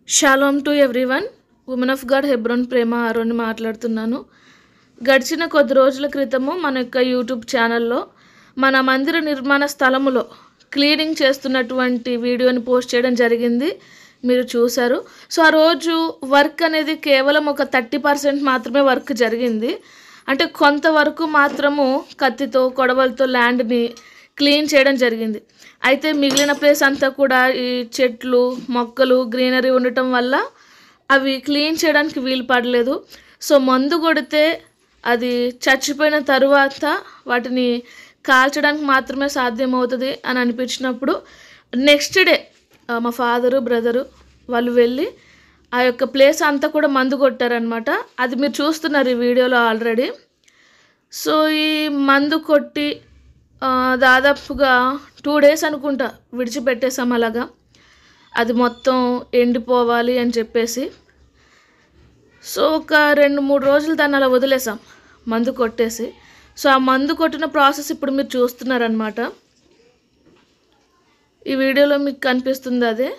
Shalom to everyone. Women of God Hebron Prema Aaroni మాట్లాడుతున్నాను. గడిచిన కొద్ది రోజుల క్రితము మన యొక్క యూట్యూబ్ ఛానల్లో మన మందిర నిర్మాణ స్థలములో క్లీనింగ్ చేస్తున్నటువంటి వీడియోని పోస్ట్ చేయడం జరిగింది. మీరు చూశారు. సో ఆ రోజు వర్క్ అనేది కేవలం ఒక 30% మాత్రమే వర్క్ జరిగింది. అంటే కొంతవరకు మాత్రము కత్తితో కొడవలతో ల్యాండ్ని క్లీన్ చేయడం జరిగింది. అయితే మిగిలిన ప్లేస్ అంతా కూడా ఈ చెట్లు మొక్కలు గ్రీనరీ ఉండటం వల్ల అవి క్లీన్ చేయడానికి వీలు పడలేదు. సో మందు కొడితే అది చచ్చిపోయిన తరువాత వాటిని కాల్చడానికి మాత్రమే సాధ్యమవుతుంది అని అనిపించినప్పుడు నెక్స్ట్ డే మా ఫాదరు బ్రదరు వాళ్ళు వెళ్ళి ఆ యొక్క ప్లేస్ అంతా కూడా మందు కొట్టారనమాట. అది మీరు చూస్తున్నారు ఈ వీడియోలో ఆల్రెడీ. సో ఈ మందు కొట్టి దాదాపుగా 2 days అనుకుంటా విడిచిపెట్టేసాం. అలాగా అది మొత్తం ఎండిపోవాలి అని చెప్పేసి. సో ఒక 2-3 రోజులు దాన్ని అలా వదిలేసాం మందు కొట్టేసి. సో ఆ మందు కొట్టిన ప్రాసెస్ ఇప్పుడు మీరు చూస్తున్నారనమాట. ఈ వీడియోలో మీకు కనిపిస్తుంది అదే.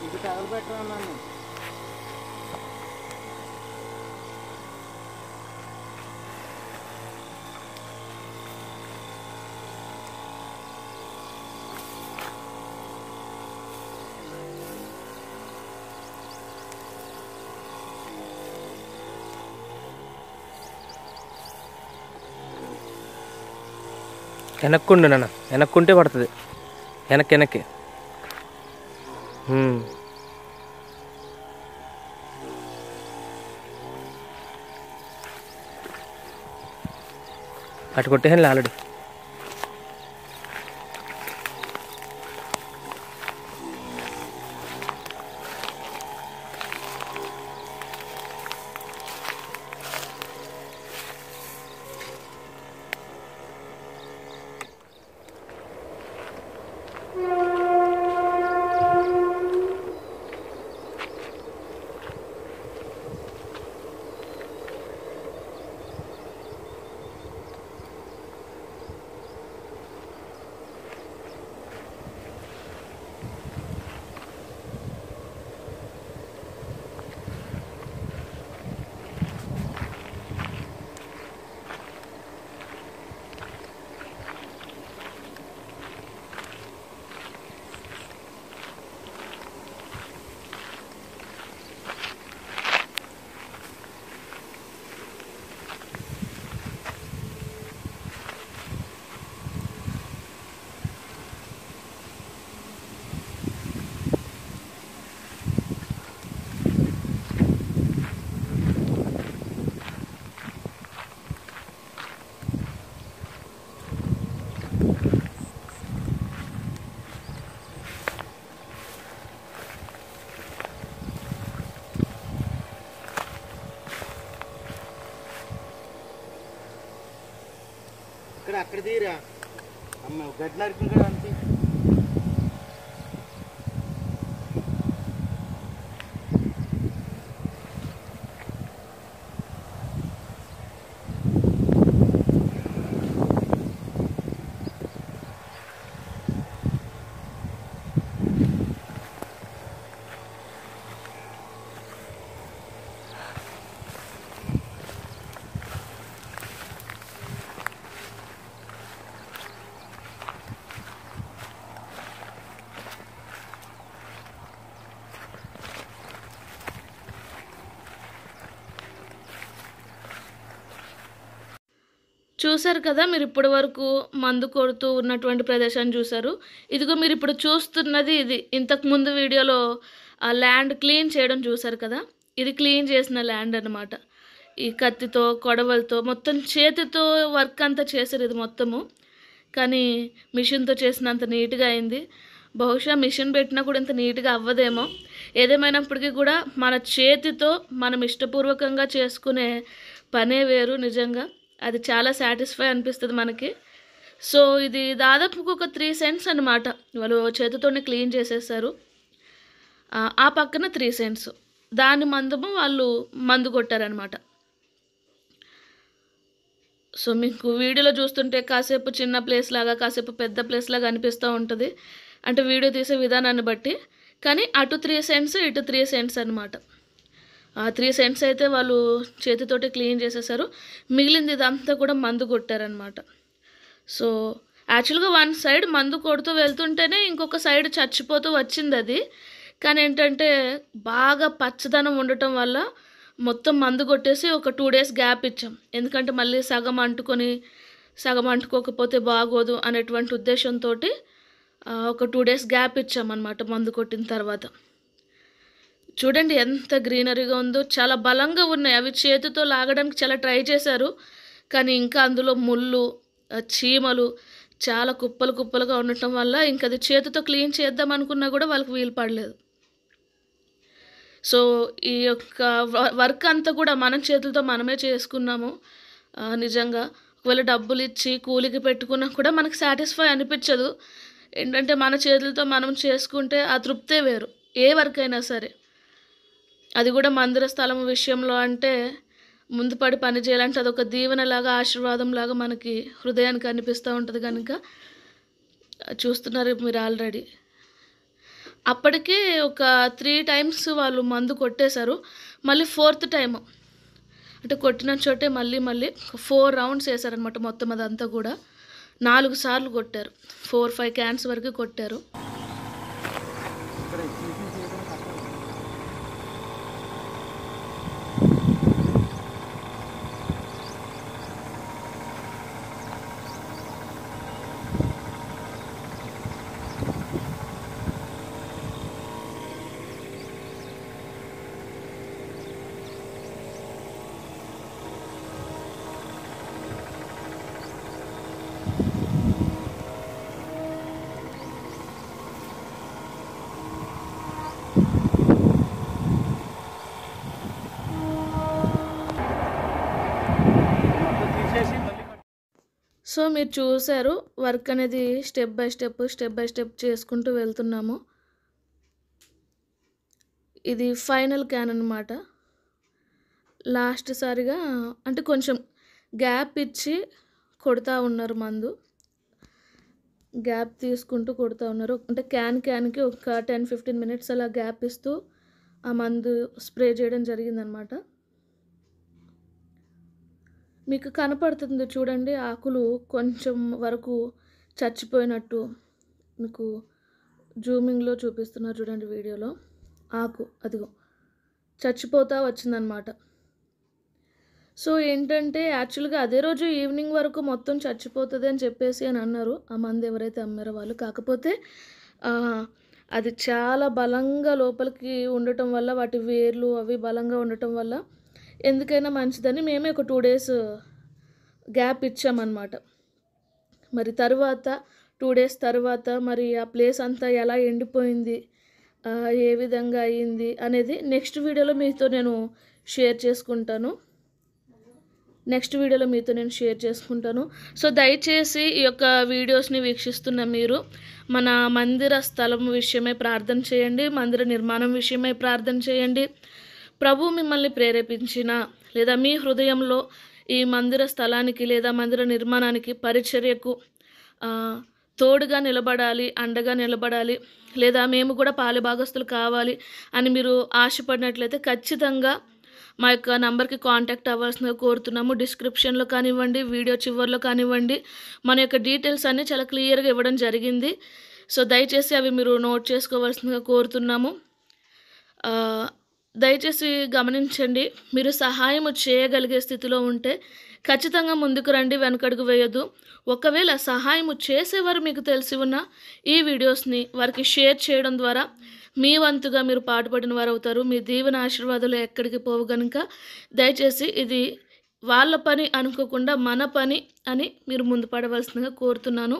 ఇది తగలబెట్టరా నన్ను. వెనక్కుండు నాన్న, వెనక్కుంటే పడుతుంది. వెనక్కి అటు కొట్టేసాను ఆల్రెడీ. ఇక్కడ అక్కడ తీరా అమ్మ గడ్డి నరికి కూడా అంతే. చూసారు కదా, మీరు ఇప్పటి వరకు మందు కొడుతూ ఉన్నటువంటి ప్రదేశాన్ని చూసారు. ఇదిగో మీరు ఇప్పుడు చూస్తున్నది ఇది. ఇంతకుముందు వీడియోలో ఆ ల్యాండ్ క్లీన్ చేయడం చూసారు కదా, ఇది క్లీన్ చేసిన ల్యాండ్ అనమాట. ఈ కత్తితో కొడవలతో మొత్తం చేతితో వర్క్ అంతా చేశారు ఇది మొత్తము. కానీ మిషన్తో చేసినంత నీట్గా అయింది. బహుశా మిషన్ పెట్టినా కూడా ఇంత నీట్గా అవ్వదేమో. ఏదేమైనప్పటికీ కూడా మన చేతితో మనం ఇష్టపూర్వకంగా చేసుకునే పనే వేరు నిజంగా. అది చాలా సాటిస్ఫై అనిపిస్తుంది మనకి. సో ఇది దాదాపు ఒక 3 సెంట్స్ అనమాట. వాళ్ళు చేతితోనే క్లీన్ చేసేసారు. ఆ పక్కన 3 సెంట్స్ దాని మందము వాళ్ళు మందు కొట్టారనమాట. సో మీకు వీడియోలో చూస్తుంటే కాసేపు చిన్న ప్లేస్ లాగా, కాసేపు పెద్ద ప్లేస్ లాగా అనిపిస్తూ ఉంటుంది, అంటే వీడియో తీసే విధానాన్ని బట్టి. కానీ అటు 3 సెంట్స్ ఇటు 3 సెంట్స్ అనమాట. ఆ 3 సెంట్స్ అయితే వాళ్ళు చేతితోటి క్లీన్ చేసేసారు. మిగిలింది ఇదంతా కూడా మందు కొట్టారనమాట. సో యాక్చువల్గా వన్ సైడ్ మందు కొడుతూ వెళ్తుంటేనే ఇంకొక సైడ్ చచ్చిపోతూ వచ్చింది అది. కానీ ఏంటంటే బాగా పచ్చదనం ఉండటం వల్ల మొత్తం మందు కొట్టేసి ఒక 2 డేస్ గ్యాప్ ఇచ్చాం. ఎందుకంటే మళ్ళీ సగం అంటుకోకపోతే బాగోదు అనేటువంటి ఉద్దేశంతో ఒక 2 డేస్ గ్యాప్ ఇచ్చామన్నమాట మందు కొట్టిన తర్వాత. చూడండి ఎంత గ్రీనరీగా ఉందో, చాలా బలంగా ఉన్నాయి. అవి చేతితో లాగడానికి చాలా ట్రై చేశారు, కానీ ఇంకా అందులో ముళ్ళు, చీమలు చాలా కుప్పలుగా ఉండటం వల్ల ఇంకా అది చేతితో క్లీన్ చేద్దాం అనుకున్నా కూడా వాళ్ళకి వీలు పడలేదు. సో ఈ యొక్క వర్క్ అంతా కూడా మనం చేతులతో మనమే చేసుకున్నాము. నిజంగా ఒకవేళ డబ్బులు ఇచ్చి కూలికి పెట్టుకున్నా కూడా మనకు సాటిస్ఫై అనిపించదు. ఏంటంటే మన చేతులతో మనం చేసుకుంటే ఆ తృప్తే వేరు, ఏ వర్క్ అయినా సరే. అది కూడా మందిర స్థలం విషయంలో అంటే ముందు పడి పని చేయాలంటే అదొక దీవెనలాగా, ఆశీర్వాదంలాగా మనకి హృదయానికి అనిపిస్తూ ఉంటుంది. కనుక చూస్తున్నారు మీరు ఆల్రెడీ అప్పటికే ఒక 3 టైమ్స్ వాళ్ళు మందు కొట్టేశారు. మళ్ళీ 4th టైము అంటే కొట్టిన చోటే మళ్ళీ 4 రౌండ్స్ వేశారనమాట. మొత్తం అదంతా కూడా 4 సార్లు కొట్టారు. 4-5 క్యాన్స్ వరకు కొట్టారు. సో మీరు చూసారు వర్క్ అనేది స్టెప్ బై స్టెప్ చేసుకుంటూ వెళ్తున్నాము. ఇది ఫైనల్ క్యాన్ అనమాట. లాస్ట్ సారిగా అంటే కొంచెం గ్యాప్ ఇచ్చి కొడతా ఉన్నారు మందు. గ్యాప్ తీసుకుంటూ కొడతా ఉన్నారు. అంటే క్యాన్కి ఒక 10-15 మినిట్స్ అలా గ్యాప్ ఇస్తూ ఆ మందు స్ప్రే చేయడం జరిగిందనమాట. మీకు కనపడుతుంది చూడండి, ఆకులు కొంచెం వరకు చచ్చిపోయినట్టు మీకు జూమింగ్లో చూపిస్తున్నారు చూడండి వీడియోలో. ఆకు అదిగో చచ్చిపోతా వచ్చిందనమాట. సో ఏంటంటే యాక్చువల్గా అదే రోజు ఈవినింగ్ వరకు మొత్తం చచ్చిపోతుంది అని చెప్పేసి అని అన్నారు ఆ మందు ఎవరైతే అమ్మారో వాళ్ళు. కాకపోతే అది చాలా బలంగా లోపలికి ఉండటం వల్ల, వాటి వేర్లు అవి బలంగా ఉండటం వల్ల ఎందుకైనా మంచిదని మేమే ఒక 2 డేస్ గ్యాప్ ఇచ్చామన్నమాట. మరి తర్వాత 2 డేస్ తర్వాత మరి ఆ ప్లేస్ అంతా ఎలా ఎండిపోయింది, ఏ విధంగా అయ్యింది అనేది నెక్స్ట్ వీడియోలో మీతో నేను షేర్ చేసుకుంటాను. సో దయచేసి ఈ యొక్క వీడియోస్ని వీక్షిస్తున్న మీరు మన మందిర స్థలం విషయమై ప్రార్థన చేయండి, మందిర నిర్మాణం విషయమై ప్రార్థన చేయండి. ప్రభు మిమ్మల్ని ప్రేరేపించిన లేదా మీ హృదయంలో ఈ మందిర స్థలానికి లేదా మందిర నిర్మాణానికి పరిచర్యకు తోడుగా నిలబడాలి, అండగా నిలబడాలి, లేదా మేము కూడా పాలుభాగస్తులు కావాలి అని మీరు ఆశపడినట్లయితే ఖచ్చితంగా మా యొక్క నంబర్కి కాంటాక్ట్ అవ్వాల్సిందిగా కోరుతున్నాము. డిస్క్రిప్షన్లో కానివ్వండి, వీడియో చివరిలో కానివ్వండి, మన యొక్క డీటెయిల్స్ అన్నీ చాలా క్లియర్గా ఇవ్వడం జరిగింది. సో దయచేసి అవి మీరు నోట్ చేసుకోవాల్సిందిగా కోరుతున్నాము. దయచేసి గమనించండి, మీరు సహాయం చేయగలిగే స్థితిలో ఉంటే ఖచ్చితంగా ముందుకు రండి, వెనకడుగు వేయొద్దు. ఒకవేళ సహాయం చేసేవారు మీకు తెలిసి ఉన్న ఈ వీడియోస్ని వారికి షేర్ చేయడం ద్వారా మీ వంతుగా మీరు పాటుపడిన వారు అవుతారు. మీ దీవెన ఆశీర్వాదాలు ఎక్కడికి పోవు కనుక దయచేసి ఇది వాళ్ళ పని అనుకోకుండా మన పని అని మీరు ముందు పడవలసిందిగా కోరుతున్నాను.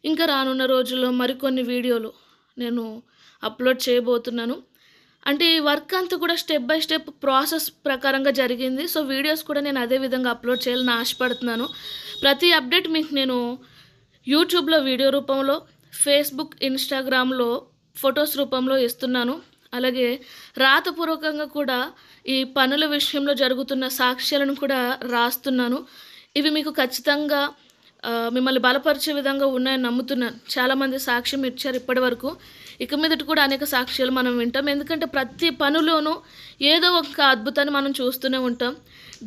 ఇంకా రానున్న రోజుల్లో మరికొన్ని వీడియోలు నేను అప్లోడ్ చేయబోతున్నాను. అంటే ఈ వర్క్ అంతా కూడా స్టెప్ బై స్టెప్ ప్రాసెస్ ప్రకారంగా జరిగింది. సో వీడియోస్ కూడా నేను అదే విధంగా అప్లోడ్ చేయాలని ఆశపడుతున్నాను. ప్రతి అప్డేట్ మీకు నేను యూట్యూబ్లో వీడియో రూపంలో, ఫేస్బుక్, ఇన్స్టాగ్రామ్లో ఫొటోస్ రూపంలో ఇస్తున్నాను. అలాగే రాతపూర్వకంగా కూడా ఈ పనుల విషయంలో జరుగుతున్న సాక్ష్యాలను కూడా రాస్తున్నాను. ఇవి మీకు ఖచ్చితంగా మిమ్మల్ని బలపరిచే విధంగా ఉన్నాయని నమ్ముతున్నాను. చాలామంది సాక్ష్యం ఇచ్చారు ఇప్పటి వరకు. ఇక మీదట కూడా అనేక సాక్ష్యాలు మనం వింటాం. ఎందుకంటే ప్రతి పనులోనూ ఏదో ఒక అద్భుతాన్ని మనం చూస్తూనే ఉంటాం.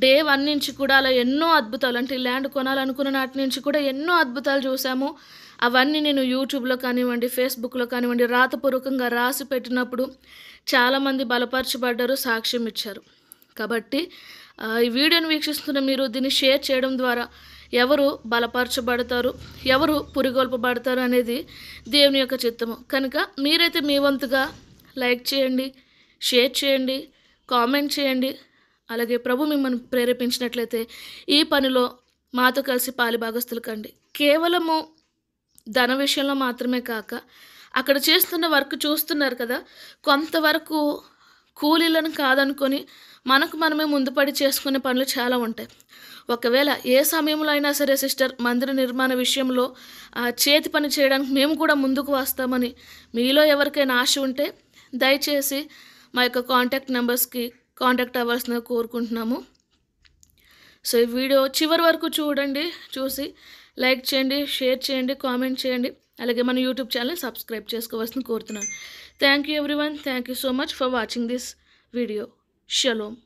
డే 1 నుంచి కూడా అలా ఎన్నో అద్భుతాలు, అంటే ల్యాండ్ కొనాలనుకున్న నాటి నుంచి కూడా ఎన్నో అద్భుతాలు చూసాము. అవన్నీ నేను యూట్యూబ్లో కానివ్వండి, ఫేస్బుక్లో కానివ్వండి రాతపూర్వకంగా రాసి పెట్టినప్పుడు చాలామంది బలపరచబడ్డారు, సాక్ష్యం ఇచ్చారు. కాబట్టి ఈ వీడియోని వీక్షిస్తున్న మీరు దీన్ని షేర్ చేయడం ద్వారా ఎవరు బలపరచబడతారు, ఎవరు పురిగొల్పబడతారు అనేది దేవుని యొక్క చిత్తము. కనుక మీరైతే మీ వంతుగా లైక్ చేయండి, షేర్ చేయండి, కామెంట్ చేయండి. అలాగే ప్రభు మిమ్మల్ని ప్రేరేపించినట్లయితే ఈ పనిలో మాతో కలిసి పాలుభాగస్తులు కండి. కేవలము ధన విషయంలో మాత్రమే కాక అక్కడ చేస్తున్న వర్క్ చూస్తున్నారు కదా, కొంతవరకు కూలీలను కాదనుకొని మనకు మనమే ముందుపడి చేసుకునే పనులు చాలా ఉంటాయి. ఒకవేళ ఏ సమయంలో అయినా సరే సిస్టర్ మందిర నిర్మాణ విషయంలో చేతి పని చేయడానికి మేము కూడా ముందుకు వస్తామని మీలో ఎవరికైనా ఆశ ఉంటే దయచేసి మా యొక్క కాంటాక్ట్ నెంబర్స్కి కాంటాక్ట్ అవ్వాల్సిందిగా కోరుకుంటున్నాము. సో ఈ వీడియో చివరి వరకు చూడండి, చూసి లైక్ చేయండి, షేర్ చేయండి, కామెంట్ చేయండి. అలాగే మన యూట్యూబ్ ఛానల్ సబ్స్క్రైబ్ చేసుకోవాల్సిన కోరుతున్నాను. Thank you everyone. Thank you so much for watching this video. Shalom.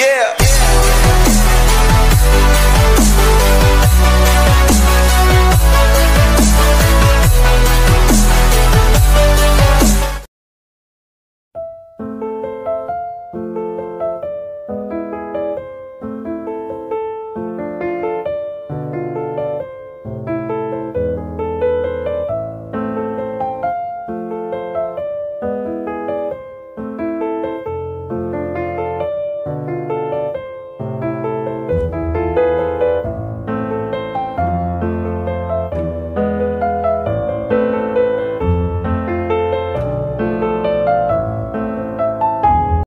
Yeah.